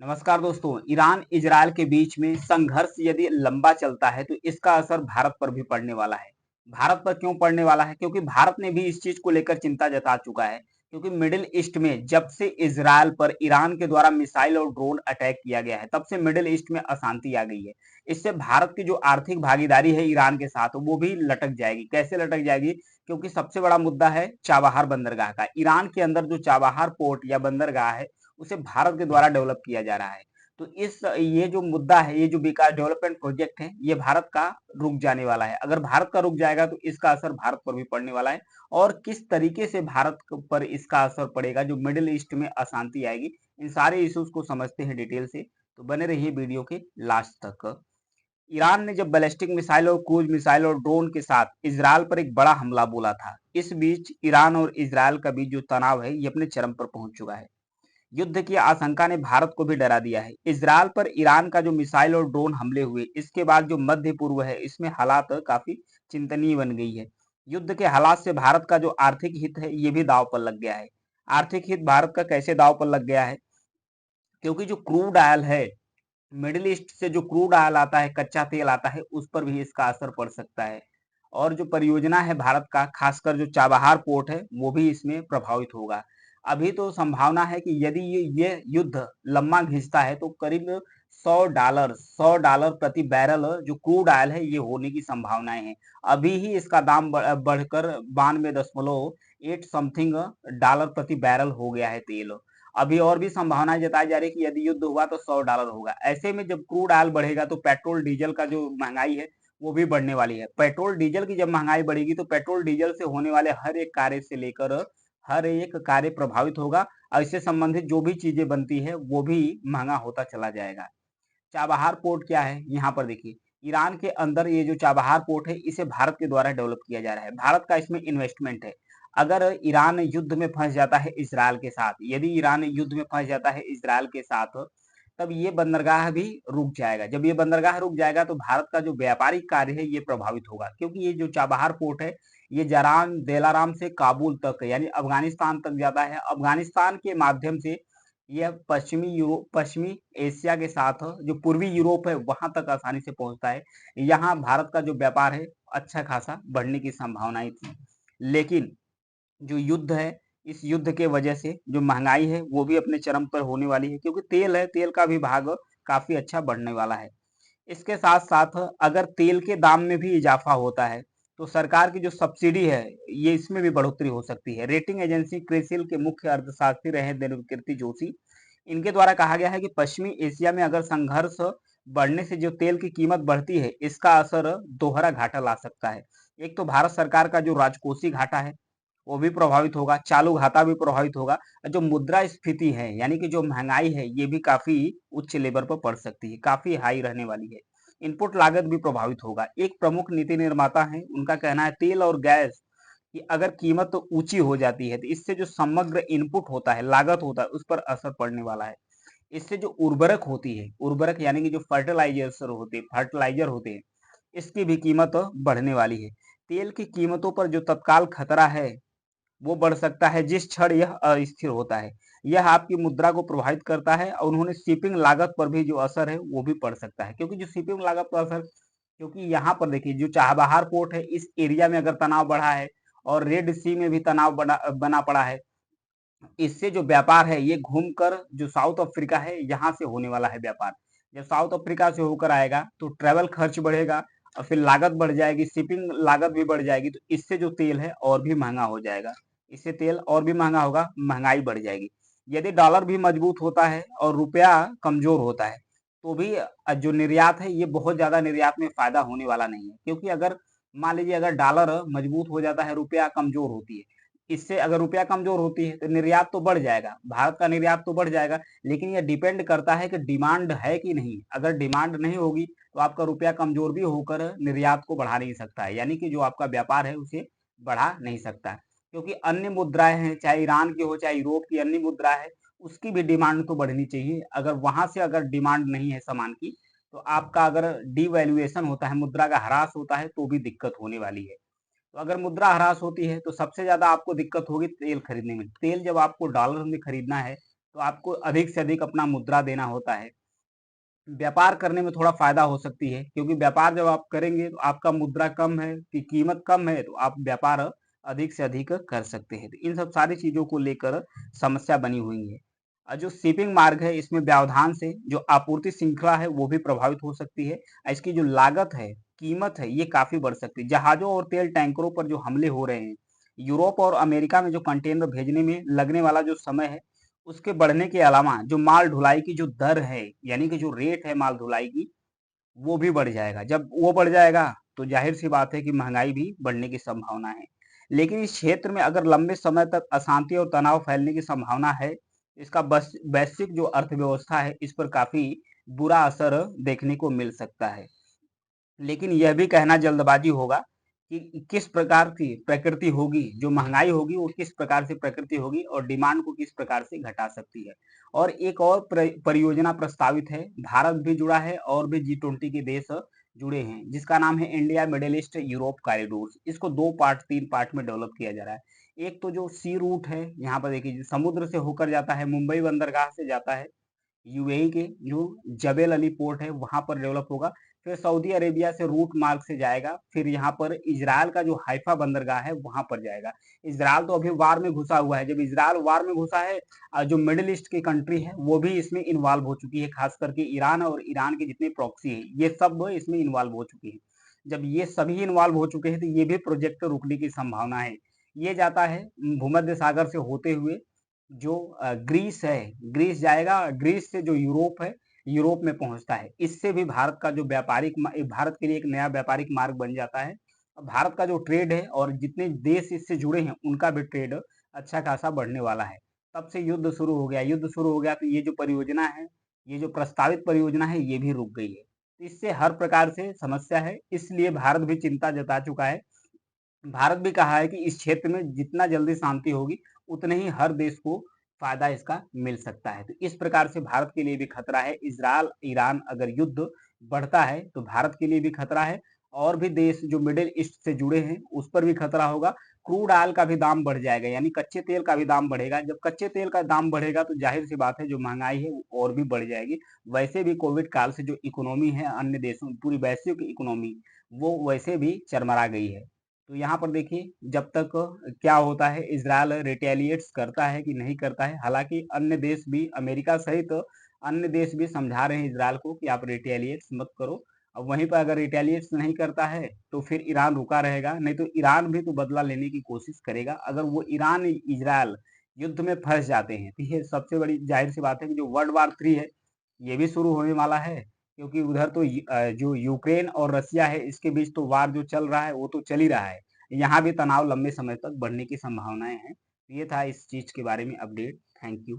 नमस्कार दोस्तों। Iran Israel के बीच में संघर्ष यदि लंबा चलता है तो इसका असर भारत पर भी पड़ने वाला है। भारत पर क्यों पड़ने वाला है? क्योंकि भारत ने भी इस चीज को लेकर चिंता जता चुका है। क्योंकि मिडिल ईस्ट में जब से इजरायल पर ईरान के द्वारा मिसाइल और ड्रोन अटैक किया गया है, तब से मिडिल ईस्ट में अशांति आ गई है। इससे भारत की जो आर्थिक भागीदारी है ईरान के साथ, वो भी लटक जाएगी। कैसे लटक जाएगी? क्योंकि सबसे बड़ा मुद्दा है चाबहार बंदरगाह का। ईरान के अंदर जो चाबहार पोर्ट या बंदरगाह है, उसे भारत के द्वारा डेवलप किया जा रहा है। तो इस ये जो मुद्दा है, ये जो विकास डेवलपमेंट प्रोजेक्ट है, ये भारत का रुक जाने वाला है। अगर भारत का रुक जाएगा तो इसका असर भारत पर भी पड़ने वाला है। और किस तरीके से भारत पर इसका असर पड़ेगा, जो मिडिल ईस्ट में अशांति आएगी, इन सारे इश्यूज को समझते हैं डिटेल से। तो बने रहिए वीडियो के लास्ट तक। ईरान ने जब बैलिस्टिक मिसाइल और क्रूज मिसाइल और ड्रोन के साथ इजरायल पर एक बड़ा हमला बोला था, इस बीच ईरान और इजरायल का बीच जो तनाव है, ये अपने चरम पर पहुंच चुका है। युद्ध की आशंका ने भारत को भी डरा दिया है। इजरायल पर ईरान का जो मिसाइल और ड्रोन हमले हुए, इसके बाद जो मध्य पूर्व है, इसमें हालात काफी चिंतनीय बन गई है। युद्ध के हालात से भारत का जो आर्थिक हित है, ये भी दांव पर लग गया है। आर्थिक हित भारत का कैसे दांव पर लग गया है? क्योंकि जो क्रूड ऑयल है, मिडिल ईस्ट से जो क्रूड ऑयल आता है, कच्चा तेल आता है, उस पर भी इसका असर पड़ सकता है। और जो परियोजना है भारत का, खासकर जो चाबहार पोर्ट है, वो भी इसमें प्रभावित होगा। अभी तो संभावना है कि यदि ये युद्ध लंबा खिंचता है तो करीब $100 प्रति बैरल जो क्रूड ऑयल है, ये होने की संभावनाएं हैं। अभी ही इसका दाम बढ़कर 92.8 समथिंग डॉलर प्रति बैरल हो गया है तेल। अभी और भी संभावनाएं जताई जा रही है कि यदि युद्ध हुआ तो $100 होगा। ऐसे में जब क्रूड ऑयल बढ़ेगा तो पेट्रोल डीजल का जो महंगाई है, वो भी बढ़ने वाली है। पेट्रोल डीजल की जब महंगाई बढ़ेगी तो पेट्रोल डीजल से होने वाले हर एक कार्य से लेकर हर एक कार्य प्रभावित होगा। और इससे संबंधित जो भी चीजें बनती है, वो भी महंगा होता चला जाएगा। चाबहार पोर्ट क्या है? यहाँ पर देखिए, ईरान के अंदर ये जो चाबहार पोर्ट है, इसे भारत के द्वारा डेवलप किया जा रहा है। भारत का इसमें इन्वेस्टमेंट है। अगर ईरान युद्ध में फंस जाता है इजरायल के साथ, यदि ईरान युद्ध में फंस जाता है इजरायल के साथ, तब ये बंदरगाह भी रुक जाएगा। जब ये बंदरगाह रुक जाएगा तो भारत का जो व्यापारिक कार्य है, ये प्रभावित होगा। क्योंकि ये जो चाबहार पोर्ट है, ये जरान दिलाराम से काबुल तक, यानी अफगानिस्तान तक जाता है। अफगानिस्तान के माध्यम से यह पश्चिमी एशिया के साथ जो पूर्वी यूरोप है, वहां तक आसानी से पहुंचता है। यहाँ भारत का जो व्यापार है, अच्छा खासा बढ़ने की संभावनाएं थी। लेकिन जो युद्ध है, इस युद्ध के वजह से जो महंगाई है, वो भी अपने चरम पर होने वाली है। क्योंकि तेल है, तेल का भी भाग काफी अच्छा बढ़ने वाला है। इसके साथ साथ अगर तेल के दाम में भी इजाफा होता है, तो सरकार की जो सब्सिडी है, ये इसमें भी बढ़ोतरी हो सकती है। रेटिंग एजेंसी क्रिसिल के मुख्य अर्थशास्त्री रहे देवकीर्ति जोशी, इनके द्वारा कहा गया है कि पश्चिमी एशिया में अगर संघर्ष बढ़ने से जो तेल की कीमत बढ़ती है, इसका असर दोहरा घाटा ला सकता है। एक तो भारत सरकार का जो राजकोषीय घाटा है, वो भी प्रभावित होगा, चालू घाटा भी प्रभावित होगा। जो मुद्रा स्फीति है, यानी कि जो महंगाई है, ये भी काफी उच्च लेवल पर पड़ सकती है, काफी हाई रहने वाली है। इनपुट लागत भी प्रभावित होगा। एक प्रमुख नीति निर्माता है, उनका कहना है तेल और गैस कि अगर कीमत तो ऊंची हो जाती है, तो इससे जो समग्र इनपुट होता है, लागत होता है, उस पर असर पड़ने वाला है। इससे जो उर्वरक होती है, उर्वरक यानी कि जो फर्टिलाइजर होते हैं, इसकी भी कीमत बढ़ने वाली है। तेल की कीमतों पर जो तत्काल खतरा है, वो बढ़ सकता है जिस क्षण यह अस्थिर होता है। यह आपकी मुद्रा को प्रभावित करता है। और उन्होंने शिपिंग लागत पर भी जो असर है, वो भी पड़ सकता है। क्योंकि जो शिपिंग लागत पर असर, क्योंकि यहाँ पर देखिए, जो चाबहार पोर्ट है, इस एरिया में अगर तनाव बढ़ा है और रेड सी में भी तनाव बना पड़ा है, इससे जो व्यापार है, ये घूमकर जो साउथ अफ्रीका है, यहाँ से होने वाला है व्यापार। जब साउथ अफ्रीका से होकर आएगा तो ट्रेवल खर्च बढ़ेगा और फिर लागत बढ़ जाएगी, शिपिंग लागत भी बढ़ जाएगी। तो इससे जो तेल है और भी महंगा हो जाएगा। इससे तेल और भी महंगा होगा, महंगाई बढ़ जाएगी। यदि डॉलर भी मजबूत होता है और रुपया कमजोर होता है, तो भी जो निर्यात है, ये बहुत ज्यादा निर्यात में फायदा होने वाला नहीं है। क्योंकि अगर मान लीजिए, अगर डॉलर मजबूत हो जाता है, रुपया कमजोर होती है, इससे अगर रुपया कमजोर होती है तो निर्यात तो बढ़ जाएगा, भारत का निर्यात तो बढ़ जाएगा। लेकिन यह डिपेंड करता है कि डिमांड है कि नहीं। अगर डिमांड नहीं होगी तो आपका रुपया कमजोर भी होकर निर्यात को बढ़ा नहीं सकता है, यानी कि जो आपका व्यापार है, उसे बढ़ा नहीं सकता है। क्योंकि अन्य मुद्राएं हैं, चाहे ईरान की हो चाहे यूरोप की अन्य मुद्रा है, उसकी भी डिमांड तो बढ़नी चाहिए। अगर वहां से अगर डिमांड नहीं है सामान की, तो आपका अगर डिवैल्यूएशन होता है, मुद्रा का ह्रास होता है, तो भी दिक्कत होने वाली है। तो अगर मुद्रा ह्रास होती है तो सबसे ज्यादा आपको दिक्कत होगी तेल खरीदने में। तेल जब आपको डॉलर में खरीदना है, तो आपको अधिक से अधिक अपना मुद्रा देना होता है। व्यापार करने में थोड़ा फ़ायदा हो सकती है, क्योंकि व्यापार जब आप करेंगे तो आपका मुद्रा कम है कि कीमत कम है, तो आप व्यापार अधिक से अधिक कर सकते हैं। तो इन सब सारी चीज़ों को लेकर समस्या बनी हुई है। जो शिपिंग मार्ग है, इसमें व्यवधान से जो आपूर्ति श्रृंखला है वो भी प्रभावित हो सकती है। इसकी जो लागत है, कीमत है, ये काफ़ी बढ़ सकती है। जहाज़ों और तेल टैंकरों पर जो हमले हो रहे हैं, यूरोप और अमेरिका में जो कंटेनर भेजने में लगने वाला जो समय है, उसके बढ़ने के अलावा जो माल ढुलाई की जो दर है, यानी कि जो रेट है माल ढुलाई की, वो भी बढ़ जाएगा। जब वो बढ़ जाएगा, तो ज़ाहिर-सी बात है कि महँगाई भी बढ़ने की संभावना है। लेकिन इस क्षेत्र में अगर लंबे समय तक अशांति और तनाव फैलने की संभावना है, इसका बस वैश्विक जो अर्थव्यवस्था है, इस पर काफ़ी बुरा असर देखने को मिल सकता है। लेकिन यह भी कहना जल्दबाजी होगा कि किस प्रकार की प्रकृति होगी, जो महँगाई होगी वो किस प्रकार से प्रकृति होगी और डिमांड को किस प्रकार से घटा सकती है। और एक और परियोजना प्रस्तावित है, भारत भी जुड़ा है और भी G20 के देश जुड़े हैं, जिसका नाम है India middle east Europe corridor. इसको 2 पार्ट 3 पार्ट में डेवलप किया जा रहा है। एक तो जो सी रूट है, यहाँ पर देखिए समुद्र से होकर जाता है, मुंबई बंदरगाह से जाता है, यूएई के जो जबेल अली पोर्ट है वहां पर डेवलप होगा। फिर सऊदी अरेबिया से रूट मार्ग से जाएगा, फिर यहाँ पर इजराइल का जो हाइफा बंदरगाह है वहां पर जाएगा। इजराइल तो अभी वार में घुसा हुआ है। जब इजराइल वार में घुसा है, जो मिडिल ईस्ट की कंट्री है वो भी इसमें इन्वॉल्व हो चुकी है, खास करके ईरान और ईरान के जितने प्रॉक्सी है ये सब इसमें इन्वॉल्व हो चुकी है। जब ये सभी इन्वॉल्व हो चुके हैं तो ये भी प्रोजेक्ट रुकने की संभावना है। ये जाता है भूमध्य सागर से होते हुए जो ग्रीस है, ग्रीस जाएगा, ग्रीस से जो यूरोप है, यूरोप में पहुंचता है। इससे भी भारत का जो भारत के लिए एक नया व्यापारिक मार्ग बन जाता है। भारत का जो ट्रेड है और जितने देश इससे जुड़े हैं उनका भी ट्रेड अच्छा खासा बढ़ने वाला है। तब से युद्ध शुरू हो गया, युद्ध शुरू हो गया तो ये जो परियोजना है, ये जो प्रस्तावित परियोजना है ये भी रुक गई है। तो इससे हर प्रकार से समस्या है, इसलिए भारत भी चिंता जता चुका है। भारत भी कहा है कि इस क्षेत्र में जितना जल्दी शांति होगी, उतने ही हर देश को फायदा इसका मिल सकता है। तो इस प्रकार से भारत के लिए भी खतरा है। इजरायल ईरान अगर युद्ध बढ़ता है तो भारत के लिए भी खतरा है, और भी देश जो मिडिल ईस्ट से जुड़े हैं उस पर भी खतरा होगा। क्रूड ऑयल का भी दाम बढ़ जाएगा, यानी कच्चे तेल का भी दाम बढ़ेगा। जब कच्चे तेल का दाम बढ़ेगा तो जाहिर सी बात है जो महंगाई है वो और भी बढ़ जाएगी। वैसे भी कोविड काल से जो इकोनॉमी है अन्य देशों, पूरी वैश्विक इकोनॉमी, वो वैसे भी चरमरा गई है। तो यहाँ पर देखिए जब तक क्या होता है, इज़राइल रिटेलिएट्स करता है कि नहीं करता है। हालाँकि अन्य देश भी, अमेरिका सहित अन्य देश भी समझा रहे हैं इज़राइल को कि आप रिटेलिएट्स मत करो। अब वहीं पर अगर रिटेलिएट्स नहीं करता है तो फिर ईरान रुका रहेगा, नहीं तो ईरान भी तो बदला लेने की कोशिश करेगा। अगर वो ईरान इज़राइल युद्ध में फँस जाते हैं तो ये सबसे बड़ी ज़ाहिर-सी बात है कि जो वर्ल्ड वार 3 है, ये भी शुरू होने वाला है। क्योंकि उधर तो जो यूक्रेन और रसिया है इसके बीच तो वार जो चल रहा है वो तो चल ही रहा है। यहाँ भी तनाव लंबे समय तक बढ़ने की संभावनाएं हैं। ये था इस चीज के बारे में अपडेट। Thank you.